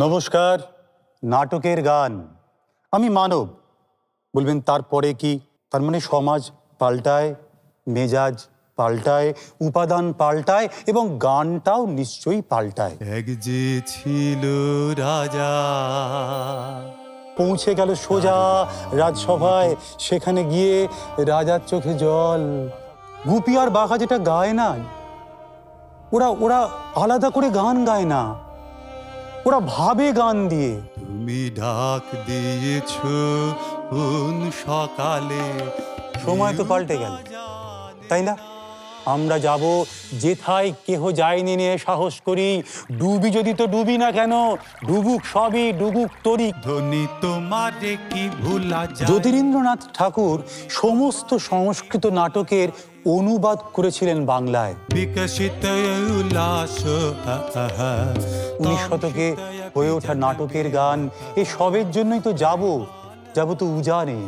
নমস্কার। নাটকের গান। আমি মানব। বলবেন তারপরে কি? তার মানে সমাজ পাল্টায়, মেজাজ পাল্টায়, উপাদান পাল্টায় এবং গানটাও নিশ্চয়ই পাল্টায়। এক যে ছিল রাজা, পৌঁছে গেল সোজা রাজসভায়, সেখানে গিয়ে রাজার চোখে জল। গুপি আর বাঘা যেটা গায় না, ওরা ওরা আলাদা করে গান গায় না, ওরা ভাবে গান দিয়ে। তুমি ডাক দিয়েছ কোন সকালে। সময় তো পাল্টে গেল, তাই না? আমরা যাব যেথায় কেহ যায়নি নিয়ে সাহস করি। ডুবি যদি তো ডুবি না কেন, ডুবুক সবই, ডুবুক তরি। ধনী তোমারে কি ভুলা যায়। জ্যোতিরিন্দ্রনাথ ঠাকুর সমস্ত সংস্কৃত নাটকের অনুবাদ করেছিলেন বাংলায়। বিকশিত উল্লাস 19 শতকে হয়ে ওঠা নাটকের গান, এ সবের জন্যই তো যাব তো উজানে।